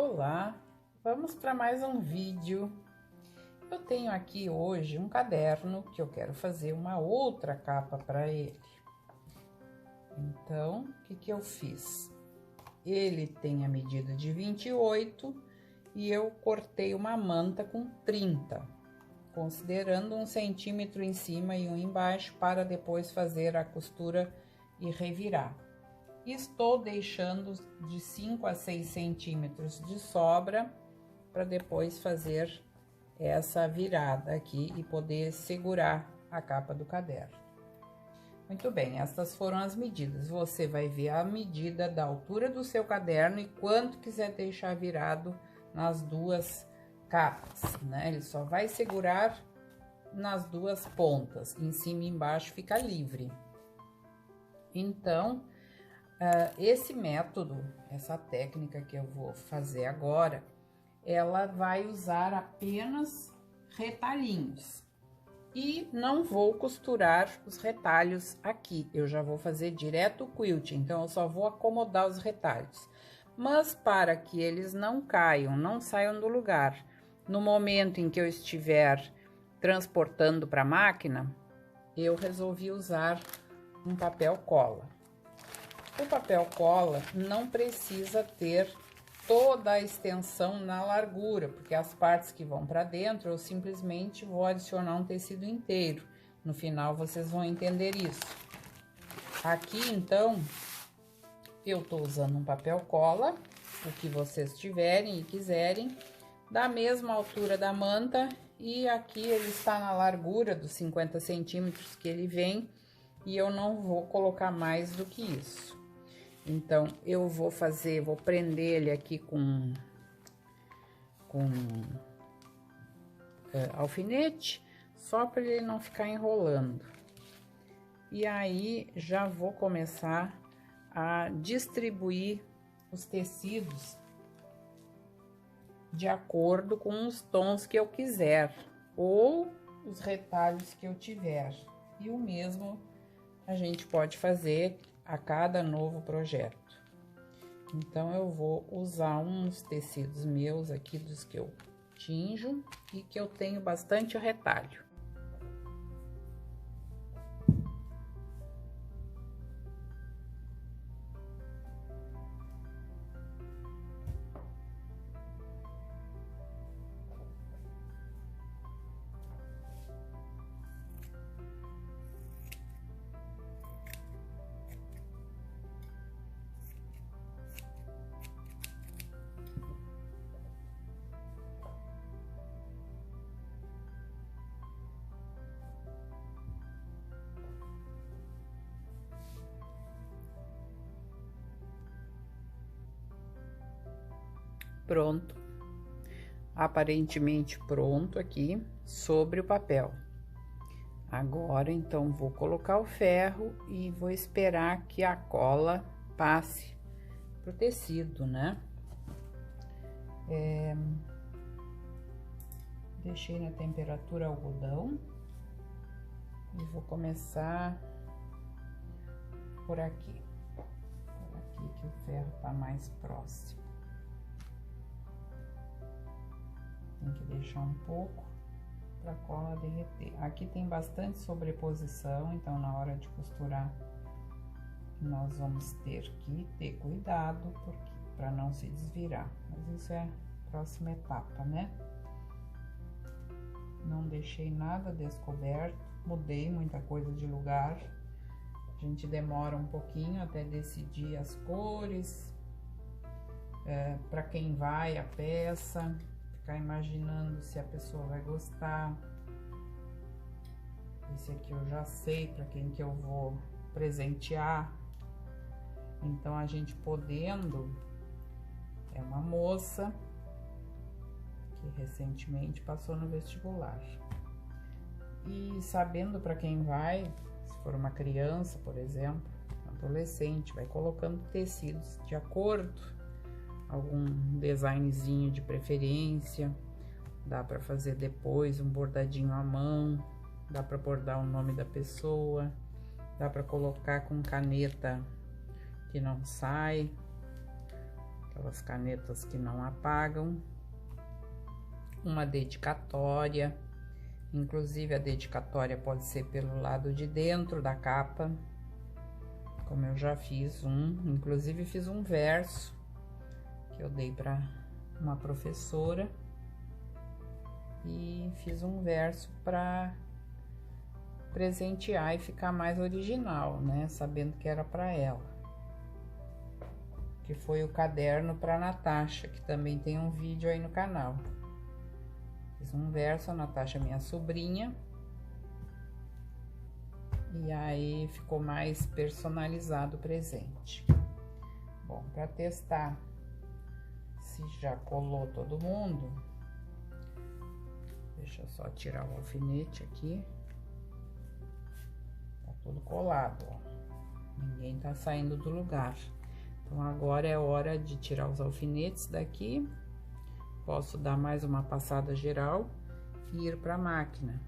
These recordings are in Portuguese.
Olá, vamos para mais um vídeo. Eu tenho aqui hoje um caderno que eu quero fazer uma outra capa para ele. Então, o que eu fiz? Ele tem a medida de 28 e eu cortei uma manta com 30, considerando 1 centímetro em cima e 1 embaixo, para depois fazer a costura e revirar. Estou deixando de 5 a 6 centímetros de sobra para depois fazer essa virada aqui e poder segurar a capa do caderno. Muito bem, essas foram as medidas. Você vai ver a medida da altura do seu caderno e quanto quiser deixar virado nas duas capas, né? Ele só vai segurar nas duas pontas, em cima e embaixo fica livre. Então, esse método, essa técnica que eu vou fazer agora, ela vai usar apenas retalhinhos. E não vou costurar os retalhos aqui, eu já vou fazer direto o quilt, então eu só vou acomodar os retalhos. Mas para que eles não caiam, não saiam do lugar, no momento em que eu estiver transportando para a máquina, eu resolvi usar um papel cola. O papel cola não precisa ter toda a extensão na largura, porque as partes que vão para dentro eu simplesmente vou adicionar um tecido inteiro. No final vocês vão entender isso. Aqui então eu tô usando um papel cola, o que vocês tiverem e quiserem, da mesma altura da manta, e aqui ele está na largura dos 50 centímetros que ele vem, e eu não vou colocar mais do que isso. Então, eu vou prender ele aqui com alfinete, só para ele não ficar enrolando. E aí, já vou começar a distribuir os tecidos de acordo com os tons que eu quiser, ou os retalhos que eu tiver. E o mesmo a gente pode fazer a cada novo projeto. Então, eu vou usar uns tecidos meus aqui, dos que eu tinjo e que eu tenho bastante retalho. Pronto, aparentemente pronto aqui sobre o papel. Agora, então, vou colocar o ferro e vou esperar que a cola passe pro tecido, né? Deixei na temperatura algodão e vou começar por aqui que o ferro tá mais próximo. Tem que deixar um pouco para a cola derreter. Aqui tem bastante sobreposição, então na hora de costurar nós vamos ter que ter cuidado para não se desvirar. Mas isso é a próxima etapa, né? Não deixei nada descoberto, mudei muita coisa de lugar. A gente demora um pouquinho até decidir as cores, para quem vai a peça. Ficar imaginando se a pessoa vai gostar. Esse aqui eu já sei para quem que eu vou presentear. Então, a gente podendo, é uma moça que recentemente passou no vestibular. E sabendo para quem vai, se for uma criança, por exemplo, um adolescente, vai colocando tecidos de acordo, algum designzinho de preferência, dá para fazer depois um bordadinho à mão, dá para bordar o nome da pessoa, dá para colocar com caneta que não sai, aquelas canetas que não apagam, uma dedicatória, inclusive a dedicatória pode ser pelo lado de dentro da capa, como eu já fiz inclusive fiz um verso que eu dei para uma professora e fiz um verso para presentear e ficar mais original, né? Sabendo que era para ela. Que foi o caderno para Natasha, que também tem um vídeo aí no canal. Fiz um verso, a Natasha é minha sobrinha. E aí ficou mais personalizado o presente. Bom, para testar se já colou todo mundo, deixa eu só tirar o alfinete aqui. Tá tudo colado, ó. Ninguém tá saindo do lugar. Então, agora é hora de tirar os alfinetes daqui. Posso dar mais uma passada geral e ir para a máquina.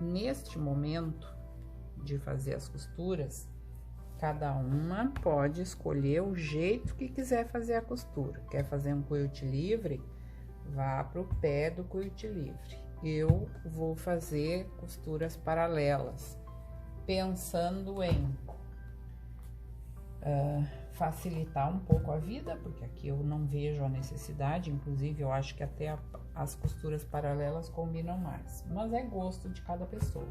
Neste momento de fazer as costuras, cada uma pode escolher o jeito que quiser fazer a costura. Quer fazer um quilt livre? Vá para o pé do quilt livre. Eu vou fazer costuras paralelas, pensando em facilitar um pouco a vida, porque aqui eu não vejo a necessidade, inclusive eu acho que até as costuras paralelas combinam mais, mas é gosto de cada pessoa.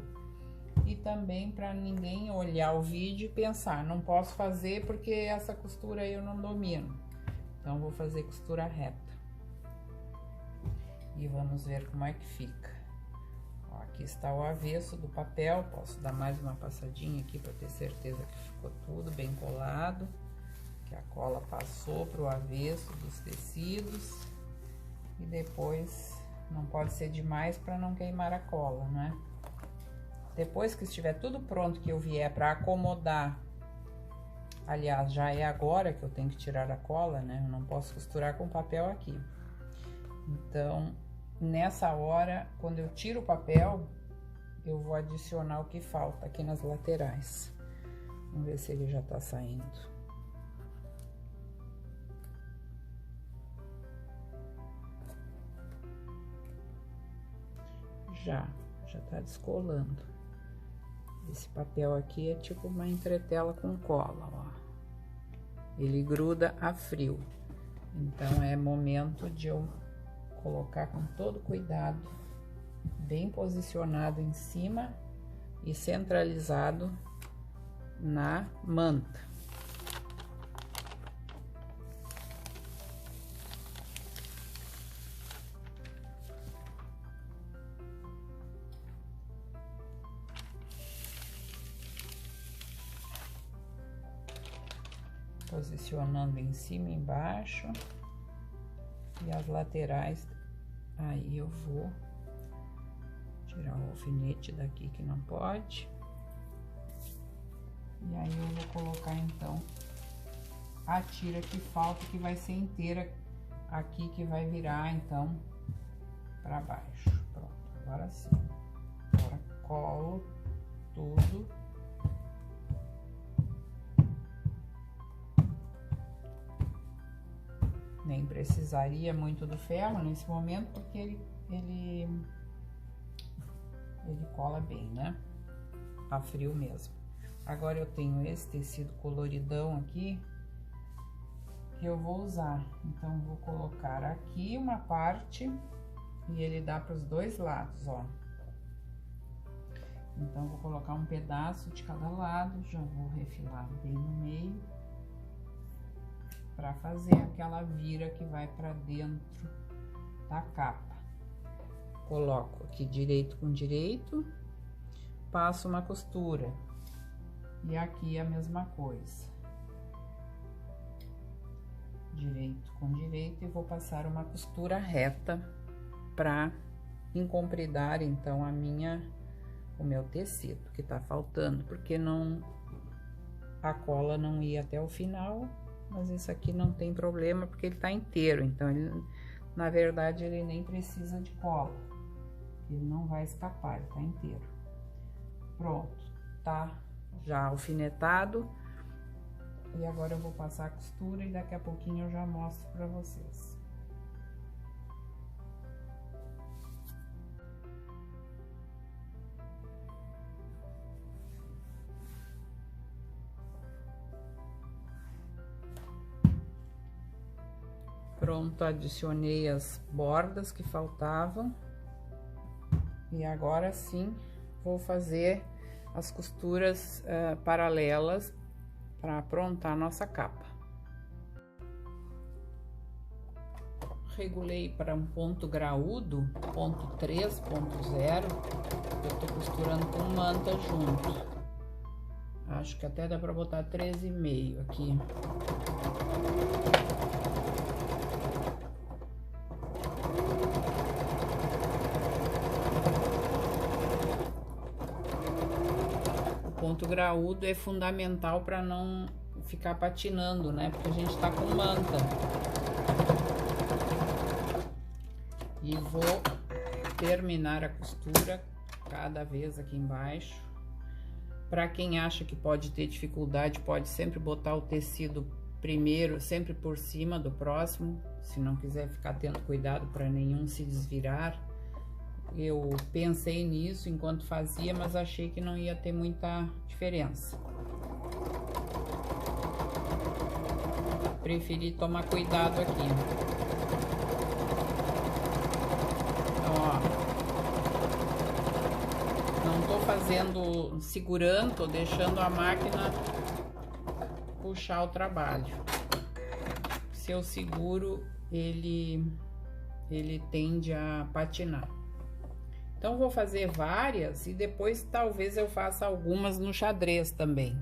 E também para ninguém olhar o vídeo e pensar, não posso fazer porque essa costura eu não domino. Então, vou fazer costura reta. E vamos ver como é que fica. Ó, aqui está o avesso do papel, posso dar mais uma passadinha aqui para ter certeza que ficou tudo bem colado. Que a cola passou para o avesso dos tecidos. E depois, não pode ser demais para não queimar a cola, né? Depois que estiver tudo pronto, que eu vier para acomodar, aliás, já é agora que eu tenho que tirar a cola, né? Eu não posso costurar com papel aqui. Então, nessa hora, quando eu tiro o papel, eu vou adicionar o que falta aqui nas laterais. Vamos ver se ele já tá saindo. Já tá descolando. Esse papel aqui é tipo uma entretela com cola, ó. Ele gruda a frio. Então, é momento de eu colocar com todo cuidado, bem posicionado em cima e centralizado na manta. Posicionando em cima e embaixo, e as laterais, aí eu vou tirar o alfinete daqui que não pode, e aí eu vou colocar então a tira que falta, que vai ser inteira aqui, que vai virar então para baixo. Pronto, agora sim. Agora colo tudo. Nem precisaria muito do ferro nesse momento, porque ele cola bem, né? A frio mesmo. Agora eu tenho esse tecido coloridão aqui, que eu vou usar. Então, vou colocar aqui uma parte, e ele dá para os dois lados, ó. Então, vou colocar um pedaço de cada lado, já vou refilar bem no meio, para fazer aquela vira que vai para dentro da capa. Coloco aqui direito com direito, passo uma costura, e aqui a mesma coisa, direito com direito, e vou passar uma costura reta para encompridar então o meu tecido que tá faltando, porque a cola não ia até o final. Mas isso aqui não tem problema, porque ele tá inteiro, então na verdade ele nem precisa de cola, ele não vai escapar, ele tá inteiro. Pronto, tá já alfinetado. E agora eu vou passar a costura e daqui a pouquinho eu já mostro pra vocês. Pronto, adicionei as bordas que faltavam. E agora sim, vou fazer as costuras paralelas para aprontar a nossa capa. Regulei para um ponto graúdo, ponto 3, ponto 0. Eu tô costurando com manta junto. Acho que até dá para botar 13,5 aqui. Ponto graúdo é fundamental para não ficar patinando, né? Porque a gente tá com manta. E vou terminar a costura cada vez aqui embaixo. Para quem acha que pode ter dificuldade, pode sempre botar o tecido primeiro, sempre por cima do próximo, se não quiser ficar tendo cuidado para nenhum se desvirar. Eu pensei nisso enquanto fazia, mas achei que não ia ter muita diferença. Preferi tomar cuidado aqui. Então, ó, não tô fazendo segurando, tô deixando a máquina puxar o trabalho. Se eu seguro, ele tende a patinar. Então, vou fazer várias e depois talvez eu faça algumas no xadrez também.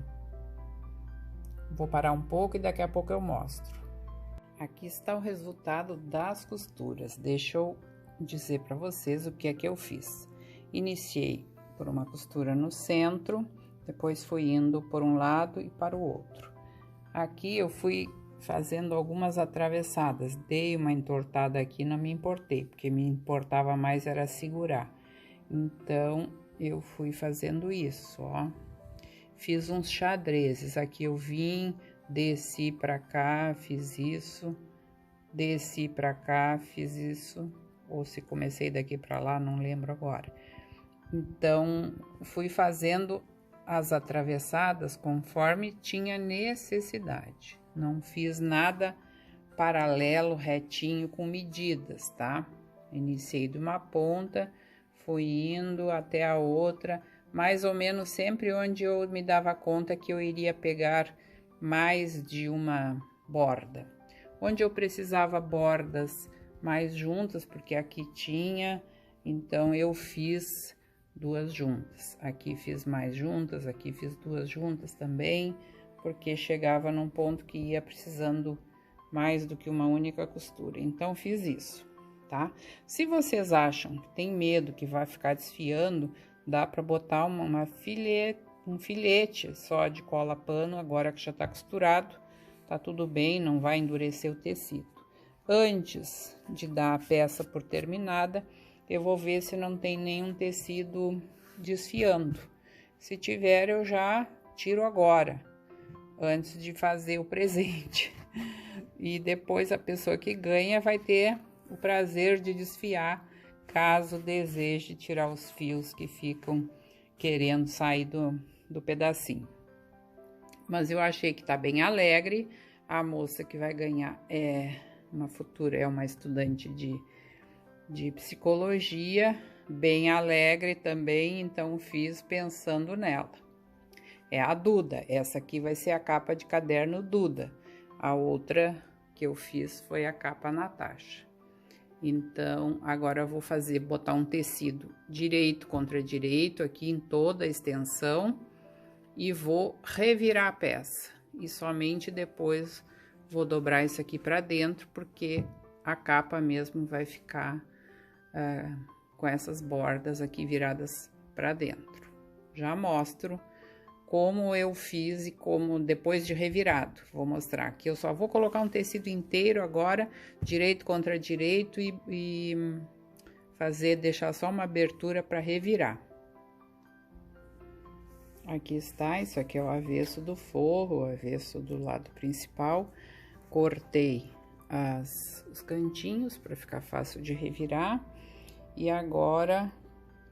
Vou parar um pouco e daqui a pouco eu mostro. Aqui está o resultado das costuras. Deixa eu dizer para vocês o que é que eu fiz. Iniciei por uma costura no centro, depois fui indo por um lado e para o outro. Aqui eu fui fazendo algumas atravessadas, dei uma entortada aqui, não me importei, porque me importava mais era segurar. Então, eu fui fazendo isso, ó. Fiz uns xadrezes, aqui eu vim, desci pra cá, fiz isso, desci pra cá, fiz isso, ou se comecei daqui pra lá, não lembro agora. Então, fui fazendo as atravessadas conforme tinha necessidade. Não fiz nada paralelo, retinho, com medidas, tá? Iniciei de uma ponta, fui indo até a outra, mais ou menos sempre onde eu me dava conta que eu iria pegar mais de uma borda. Onde eu precisava bordas mais juntas, porque aqui tinha, então eu fiz duas juntas. Aqui fiz mais juntas, aqui fiz duas juntas também, porque chegava num ponto que ia precisando mais do que uma única costura. Então, fiz isso. Tá? Se vocês acham que tem medo que vai ficar desfiando, dá para botar um filete só de cola pano, agora que já tá costurado, tá tudo bem, não vai endurecer o tecido. Antes de dar a peça por terminada, eu vou ver se não tem nenhum tecido desfiando. Se tiver, eu já tiro agora, antes de fazer o presente. E depois a pessoa que ganha vai ter o prazer de desfiar, caso deseje tirar os fios que ficam querendo sair do pedacinho. Mas eu achei que tá bem alegre. A moça que vai ganhar é uma estudante de psicologia, bem alegre também, então fiz pensando nela. É a Duda, essa aqui vai ser a capa de caderno Duda. A outra que eu fiz foi a capa Natasha. Então, agora eu vou botar um tecido direito contra direito aqui em toda a extensão e vou revirar a peça. E somente depois vou dobrar isso aqui para dentro, porque a capa mesmo vai ficar com essas bordas aqui viradas para dentro. Já mostro como eu fiz e como depois de revirado. Vou mostrar aqui. Eu só vou colocar um tecido inteiro agora, direito contra direito e deixar só uma abertura para revirar. Aqui está, isso aqui é o avesso do forro, o avesso do lado principal. Cortei os cantinhos para ficar fácil de revirar. E agora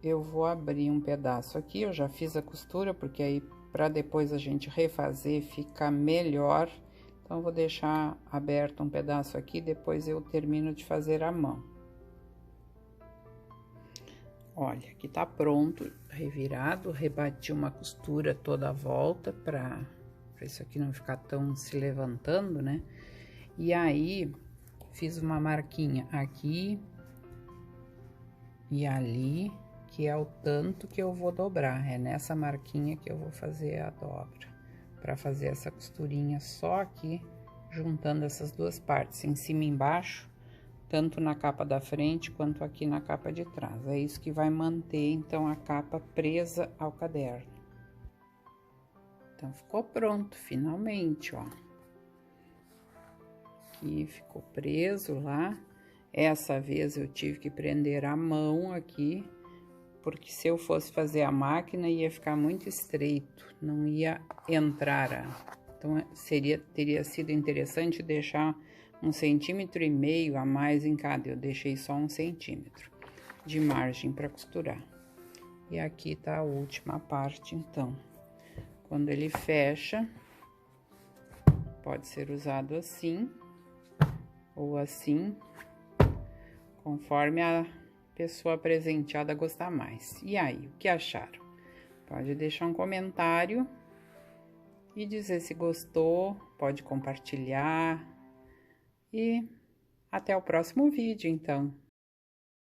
eu vou abrir um pedaço aqui, eu já fiz a costura, porque aí para depois a gente refazer fica melhor. Então, vou deixar aberto um pedaço aqui, depois eu termino de fazer a mão. Olha, aqui tá pronto, revirado, rebati uma costura toda a volta para isso aqui não ficar tão se levantando, né? E aí, fiz uma marquinha aqui e ali, que é o tanto que eu vou dobrar. É nessa marquinha que eu vou fazer a dobra, para fazer essa costurinha só aqui, juntando essas duas partes, em cima e embaixo, tanto na capa da frente quanto aqui na capa de trás. É isso que vai manter, então, a capa presa ao caderno. Então, ficou pronto, finalmente, ó. Aqui ficou preso lá. Essa vez eu tive que prender a mão aqui, porque se eu fosse fazer a máquina, ia ficar muito estreito, não ia entrar. Então, teria sido interessante deixar 1,5 centímetro a mais em cada. Eu deixei só 1 centímetro de margem para costurar. E aqui tá a última parte, então. Quando ele fecha, pode ser usado assim ou assim, conforme a pessoa presenteada gostar mais. E aí, o que acharam? Pode deixar um comentário e dizer se gostou, pode compartilhar. E até o próximo vídeo, então.